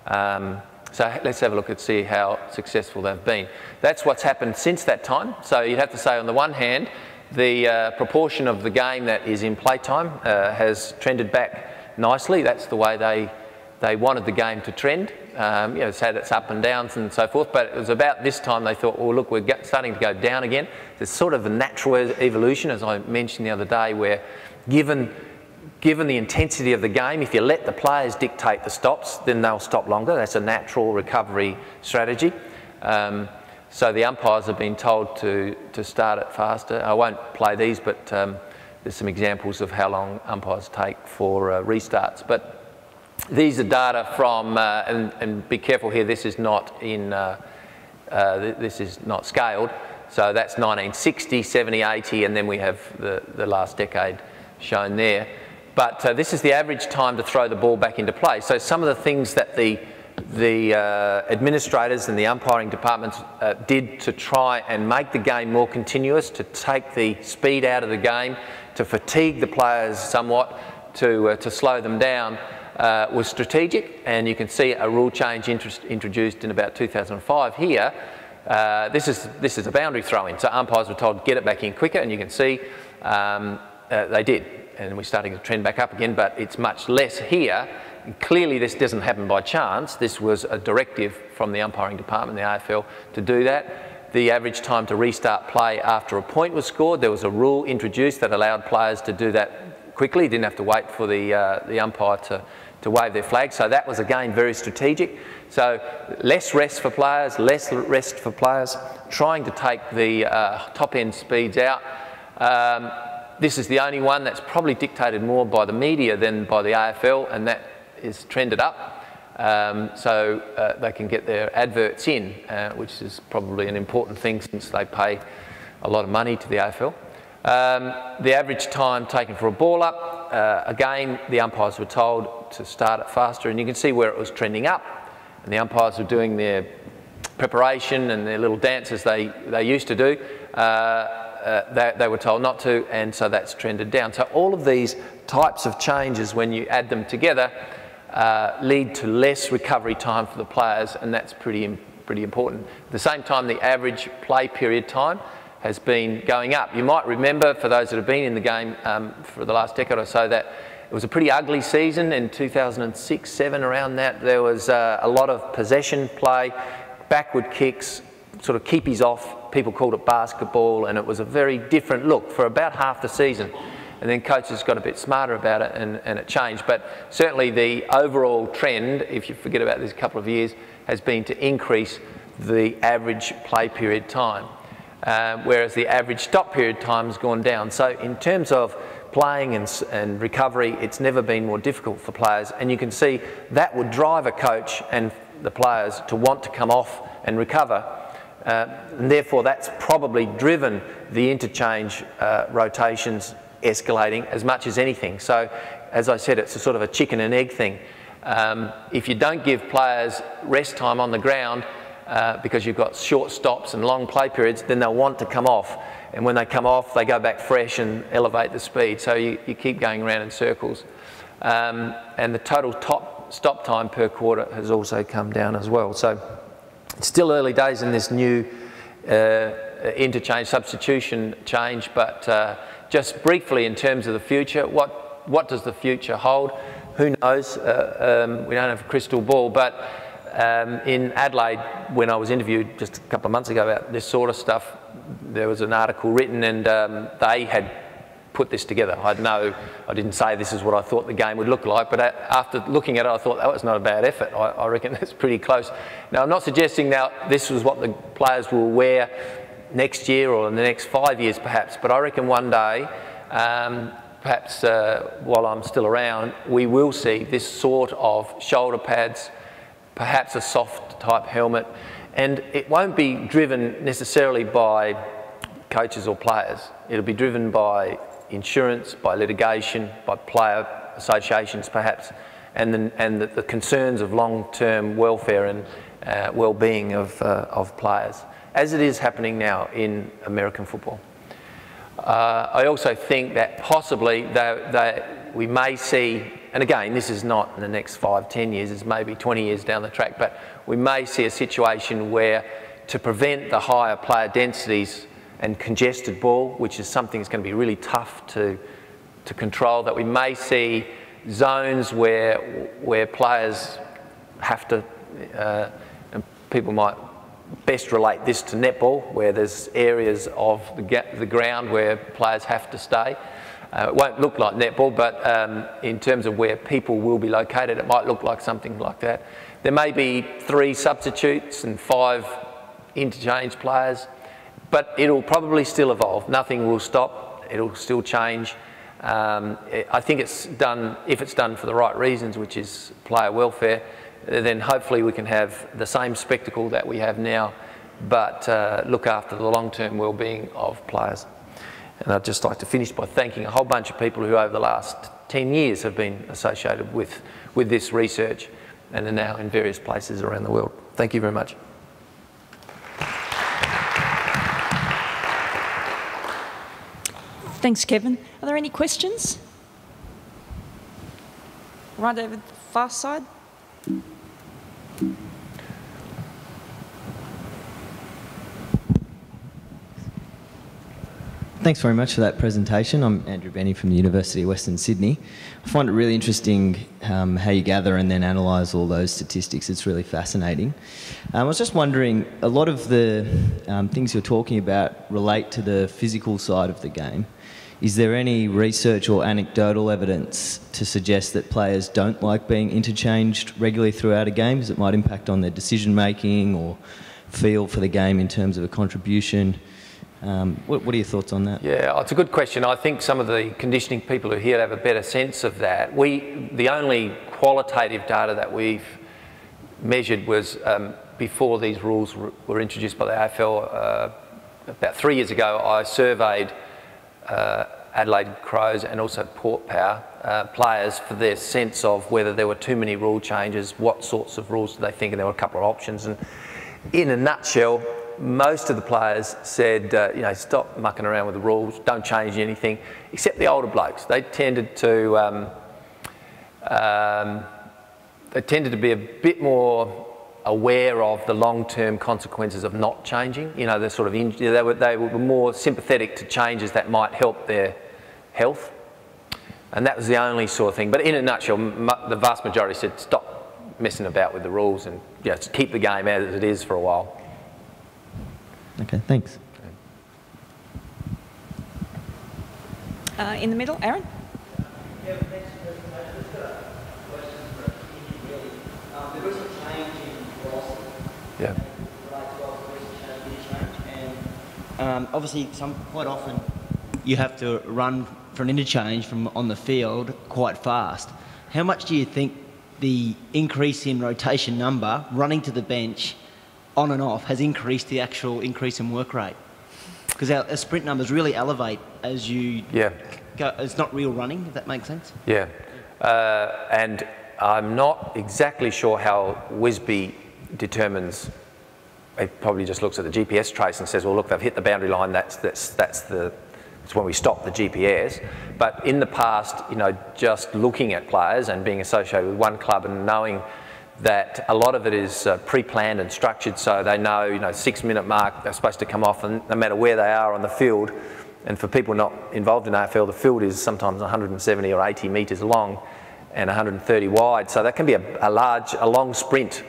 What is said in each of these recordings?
So let's have a look and see how successful they've been. That's what's happened since that time. So you'd have to say, on the one hand, the proportion of the game that is in playtime has trended back nicely. That's the way they wanted the game to trend. You know, it's had its up and downs and so forth, but it was about this time they thought, well, look, we're starting to go down again. There's sort of a natural evolution, as I mentioned the other day, where given the intensity of the game, if you let the players dictate the stops, then they'll stop longer. That's a natural recovery strategy. So the umpires have been told to start it faster. I won't play these, but there's some examples of how long umpires take for restarts. But these are data from, and be careful here, this is not this is not scaled. So that's 1960, 70, 80, and then we have the last decade shown there. But this is the average time to throw the ball back into play. So some of the things that the administrators and the umpiring departments did to try and make the game more continuous, to take the speed out of the game, to fatigue the players somewhat, to slow them down, was strategic. And you can see a rule change introduced in about 2005 here. This is a boundary throw-in. So umpires were told, get it back in quicker, and you can see they did. And we're starting to trend back up again, but it's much less here. And clearly this doesn't happen by chance. This was a directive from the umpiring department, the AFL, to do that. The average time to restart play after a point was scored, there was a rule introduced that allowed players to do that quickly. Didn't have to wait for the umpire to wave their flag. So that was, again, very strategic. So less rest for players, trying to take the top end speeds out. This is the only one that's probably dictated more by the media than by the AFL, and that is trended up. So they can get their adverts in, which is probably an important thing since they pay a lot of money to the AFL. The average time taken for a ball up, again, the umpires were told to start it faster, and you can see where it was trending up, and the umpires were doing their preparation and their little dances they used to do. They were told not to, and so that's trended down. So all of these types of changes, when you add them together, lead to less recovery time for the players, and that's pretty important. At the same time, the average play period time has been going up. You might remember, for those that have been in the game for the last decade or so, that it was a pretty ugly season in 2006-07, around that. There was a lot of possession play, backward kicks, sort of keepies off. People called it basketball, and it was a very different look for about half the season. And then coaches got a bit smarter about it, and it changed. But certainly the overall trend, if you forget about this couple of years, has been to increase the average play period time, whereas the average stop period time has gone down. So in terms of playing and recovery, it's never been more difficult for players. And you can see that would drive a coach and the players to want to come off and recover. And therefore that's probably driven the interchange rotations escalating as much as anything. So as I said, it's a sort of a chicken and egg thing. If you don't give players rest time on the ground because you've got short stops and long play periods, then they'll want to come off. And when they come off, they go back fresh and elevate the speed. So you keep going around in circles. And the total stop time per quarter has also come down as well. So it's still early days in this new interchange substitution change, but just briefly in terms of the future, what does the future hold? Who knows? We don't have a crystal ball, but in Adelaide, when I was interviewed just a couple of months ago about this sort of stuff, there was an article written, and they had put this together. I didn't say this is what I thought the game would look like, but after looking at it, I thought that was not a bad effort. I reckon that's pretty close. Now, I'm not suggesting now this was what the players will wear next year or in the next 5 years perhaps, but I reckon one day, perhaps while I'm still around, we will see this sort of shoulder pads, perhaps a soft type helmet, and it won't be driven necessarily by coaches or players. It'll be driven by insurance, by litigation, by player associations perhaps, and the concerns of long-term welfare and well-being of players, as it is happening now in American football. I also think that possibly we may see and again, this is not in the next 5, 10 years, it's maybe 20 years down the track, but we may see a situation where to prevent the higher player densities and congested ball, which is something that's going to be really tough to control, that we may see zones where players have to, and people might best relate this to netball, where there's areas of the ground where players have to stay. It won't look like netball, but in terms of where people will be located, it might look like something like that. There may be 3 substitutes and 5 interchange players, but it'll probably still evolve. Nothing will stop, it'll still change. I think it's done, if it's done for the right reasons, which is player welfare, then hopefully we can have the same spectacle that we have now, but look after the long-term well-being of players. And I'd just like to finish by thanking a whole bunch of people who over the last 10 years have been associated with this research and are now in various places around the world. Thank you very much. Thanks, Kevin. Are there any questions? Right over the far side. Thanks very much for that presentation. I'm Andrew Benny from the University of Western Sydney. I find it really interesting how you gather and then analyse all those statistics. It's really fascinating. I was just wondering, a lot of the things you're talking about relate to the physical side of the game. Is there any research or anecdotal evidence to suggest that players don't like being interchanged regularly throughout a game, because it might impact on their decision making or feel for the game in terms of a contribution? What are your thoughts on that? Yeah, it's a good question. I think some of the conditioning people who are here have a better sense of that. The only qualitative data that we've measured was before these rules were introduced by the AFL. About 3 years ago, I surveyed Adelaide Crows and also Port Power players for their sense of whether there were too many rule changes, what sorts of rules do they think, and there were a couple of options. And in a nutshell, most of the players said, you know, stop mucking around with the rules, don't change anything, except the older blokes. They tended to be a bit more aware of the long-term consequences of not changing. You know, the sort of they were more sympathetic to changes that might help their health, and that was the only sort of thing. But in a nutshell, the vast majority said stop messing about with the rules and just keep the game as it is for a while. Okay, thanks. In the middle, Aaron? Yeah, thanks for the presentation. I've just got a question for Ian, really. There was a change in velocity. Yeah. And obviously, quite often, you have to run for an interchange from on the field quite fast. How much do you think the increase in rotation number, running to the bench, on and off, has increased the actual increase in work rate? Because our sprint numbers really elevate as you go. It's not real running, if that makes sense. Yeah, and I'm not exactly sure how WSBI determines. It probably just looks at the GPS trace and says, well, look, they've hit the boundary line. That's when we stop the GPS. But in the past, you know, just looking at players and being associated with one club and knowing that a lot of it is pre-planned and structured, so they know, you know, 6-minute mark, they're supposed to come off, and no matter where they are on the field. And for people not involved in AFL, the field is sometimes 170 or 80 metres long and 130 wide, so that can be a long sprint.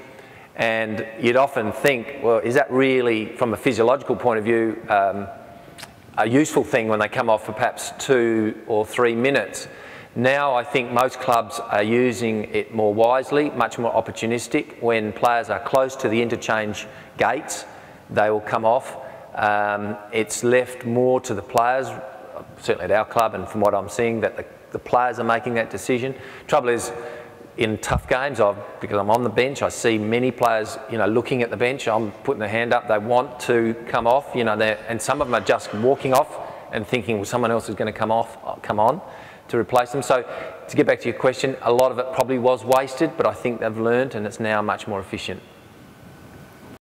And you'd often think, well, is that really, from a physiological point of view, a useful thing when they come off for perhaps 2 or 3 minutes? Now I think most clubs are using it more wisely, much more opportunistic. When players are close to the interchange gates, they will come off. It's left more to the players, certainly at our club, and from what I'm seeing, that the players are making that decision. Trouble is, in tough games, because I'm on the bench, I see many players, you know, looking at the bench. I'm putting their hand up. They want to come off, you know, and some of them are just walking off and thinking, well, someone else is going to come on to replace them. So to get back to your question, a lot of it probably was wasted, but I think they've learned and it's now much more efficient.